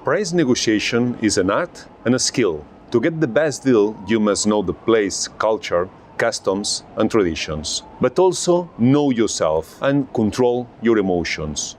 Price negotiation is an art and a skill. To get the best deal, you must know the place, culture, customs, and traditions. But also know yourself and control your emotions.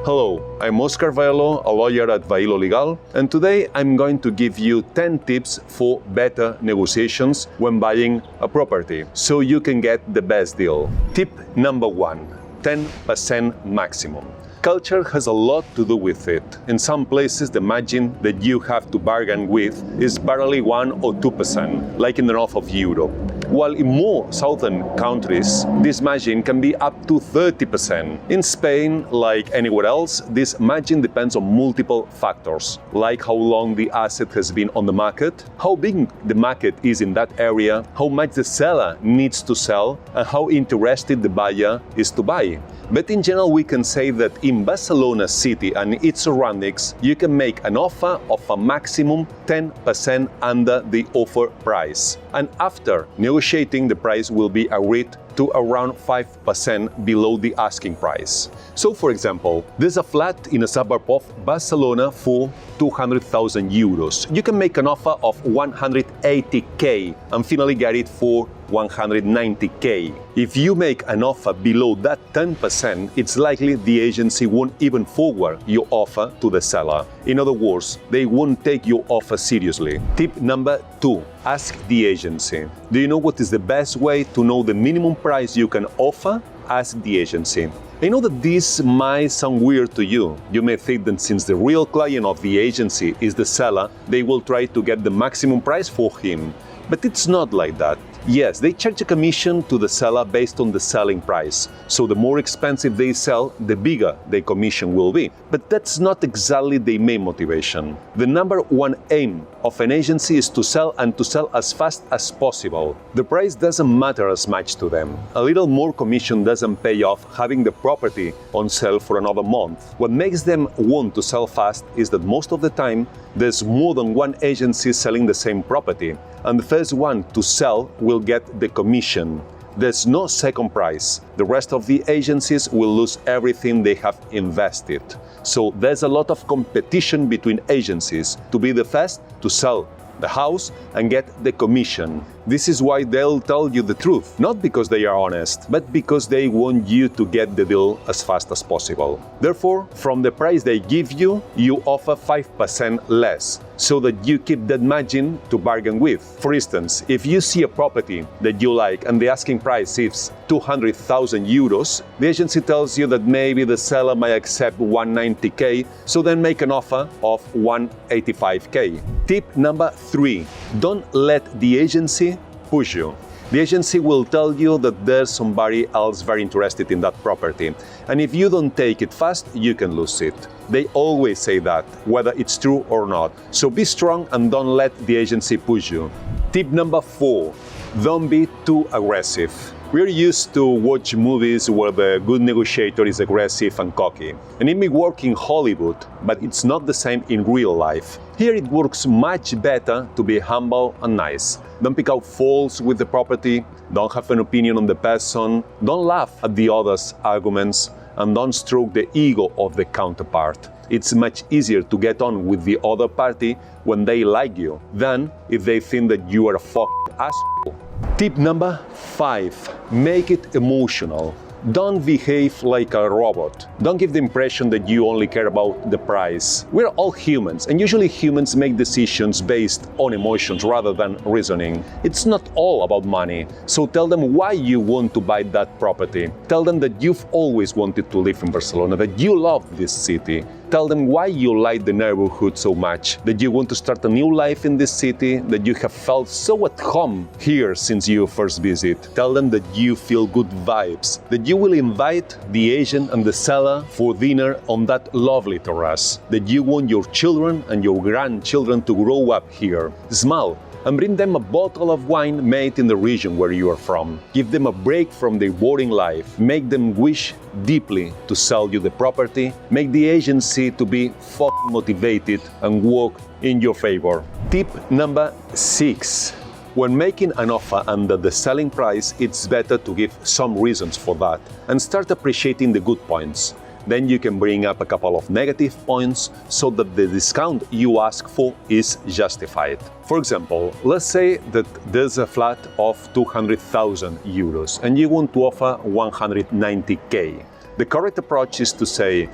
Hello, I'm Oscar Vaello, a lawyer at Vaello Legal, and today I'm going to give you 10 tips for better negotiations when buying a property, so you can get the best deal. Tip number 1, 10% maximum. Culture has a lot to do with it. In some places, the margin that you have to bargain with is barely 1 or 2%, like in the north of Europe. While in more southern countries, this margin can be up to 30%. In Spain, like anywhere else, this margin depends on multiple factors, like how long the asset has been on the market, how big the market is in that area, how much the seller needs to sell, and how interested the buyer is to buy. But in general, we can say that in Barcelona city and its surroundings, you can make an offer of a maximum 10% under the offer price. And after negotiating, the price will be agreed to around 5% below the asking price. So for example, there's a flat in a suburb of Barcelona for 200,000 euros. You can make an offer of 180k and finally get it for 190k. If you make an offer below that 10%, it's likely the agency won't even forward your offer to the seller. In other words, they won't take your offer seriously. Tip number 2, ask the agency. Do you know what is the best way to know the minimum price you can offer? Ask the agency. I know that this might sound weird to you. You may think that since the real client of the agency is the seller, they will try to get the maximum price for him. But it's not like that. Yes, they charge a commission to the seller based on the selling price. So the more expensive they sell, the bigger the commission will be. But that's not exactly the main motivation. The number one aim of an agency is to sell and to sell as fast as possible. The price doesn't matter as much to them. A little more commission doesn't pay off having the property on sale for another month. What makes them want to sell fast is that most of the time there's more than one agency selling the same property, and the first one to sell will get the commission. There's no second price. The rest of the agencies will lose everything they have invested. So there's a lot of competition between agencies to be the first to sell the house and get the commission. This is why they'll tell you the truth, not because they are honest, but because they want you to get the deal as fast as possible. Therefore, from the price they give you, you offer 5% less, so that you keep that margin to bargain with. For instance, if you see a property that you like and the asking price is 200,000 euros, the agency tells you that maybe the seller might accept 190k, so then make an offer of 185k. Tip number 3, don't let the agency push you. The agency will tell you that there's somebody else very interested in that property, and if you don't take it fast, you can lose it. They always say that, whether it's true or not. So be strong and don't let the agency push you. Tip number 4, don't be too aggressive. We're used to watch movies where the good negotiator is aggressive and cocky. And it may work in Hollywood, but it's not the same in real life. Here it works much better to be humble and nice. Don't pick out faults with the property, don't have an opinion on the person, don't laugh at the other's arguments, and don't stroke the ego of the counterpart. It's much easier to get on with the other party when they like you than if they think that you are a fucking asshole. Tip number 5, make it emotional. Don't behave like a robot. Don't give the impression that you only care about the price. We're all humans, and usually humans make decisions based on emotions rather than reasoning. It's not all about money. So tell them why you want to buy that property. Tell them that you've always wanted to live in Barcelona, that you love this city. Tell them why you like the neighborhood so much, that you want to start a new life in this city, that you have felt so at home here since you first visit. Tell them that you feel good vibes, that you will invite the agent and the seller for dinner on that lovely terrace, that you want your children and your grandchildren to grow up here. Smile and bring them a bottle of wine made in the region where you are from. Give them a break from their boring life. Make them wish deeply to sell you the property. Make the agency to be fucking motivated and work in your favor. Tip number 6. When making an offer under the selling price, it's better to give some reasons for that and start appreciating the good points. Then you can bring up a couple of negative points so that the discount you ask for is justified. For example, let's say that there's a flat of 200,000 euros and you want to offer 190k. The correct approach is to say,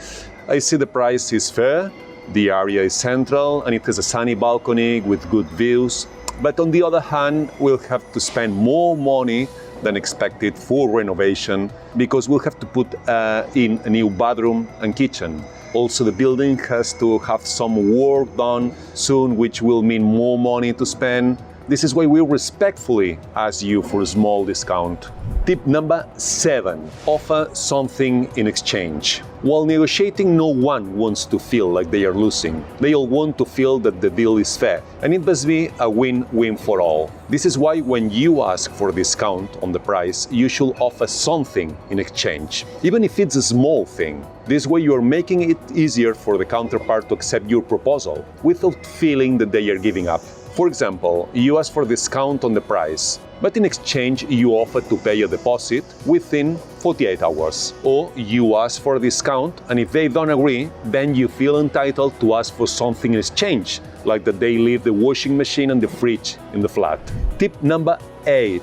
I see the price is fair, the area is central and it has a sunny balcony with good views, but on the other hand, we'll have to spend more money than expected for renovation because we'll have to put in a new bathroom and kitchen. Also, the building has to have some work done soon, which will mean more money to spend. This is why we respectfully ask you for a small discount. Tip number 7, offer something in exchange. While negotiating, no one wants to feel like they are losing. They all want to feel that the deal is fair, and it must be a win-win for all. This is why when you ask for a discount on the price, you should offer something in exchange, even if it's a small thing. This way you are making it easier for the counterpart to accept your proposal without feeling that they are giving up. For example, you ask for a discount on the price, but in exchange you offer to pay a deposit within 48 hours. Or you ask for a discount, and if they don't agree, then you feel entitled to ask for something in exchange, like that they leave the washing machine and the fridge in the flat. Tip number 8,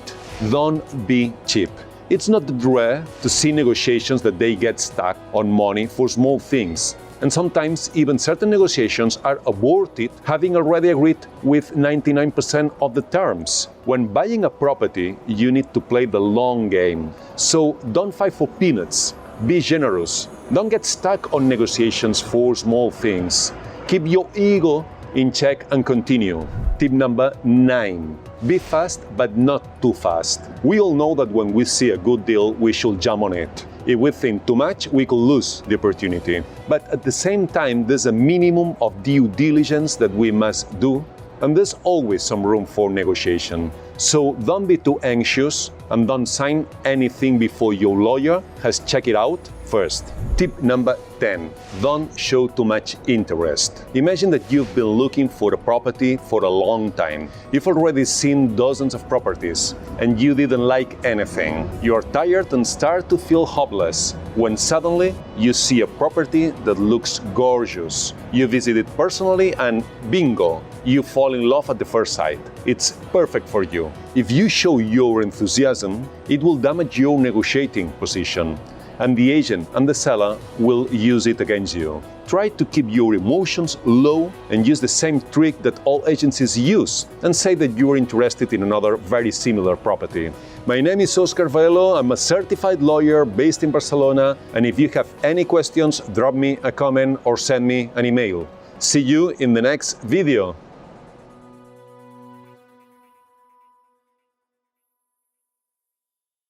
don't be cheap. It's not rare to see negotiations that they get stuck on money for small things. And sometimes even certain negotiations are aborted having already agreed with 99% of the terms. When buying a property, you need to play the long game. So don't fight for peanuts. Be generous. Don't get stuck on negotiations for small things. Keep your ego in check and continue. Tip number 9. Be fast, but not too fast. We all know that when we see a good deal, we should jump on it. If we think too much, we could lose the opportunity. But at the same time, there's a minimum of due diligence that we must do, and there's always some room for negotiation. So don't be too anxious and don't sign anything before your lawyer has checked it out first. Tip number 10. Don't show too much interest. Imagine that you've been looking for a property for a long time. You've already seen dozens of properties and you didn't like anything. You're tired and start to feel hopeless when suddenly you see a property that looks gorgeous. You visit it personally and bingo, you fall in love at the first sight. It's perfect for you. If you show your enthusiasm, it will damage your negotiating position, and the agent and the seller will use it against you. Try to keep your emotions low and use the same trick that all agencies use and say that you are interested in another very similar property. My name is Oscar Vaello. I'm a certified lawyer based in Barcelona, and if you have any questions, drop me a comment or send me an email. See you in the next video.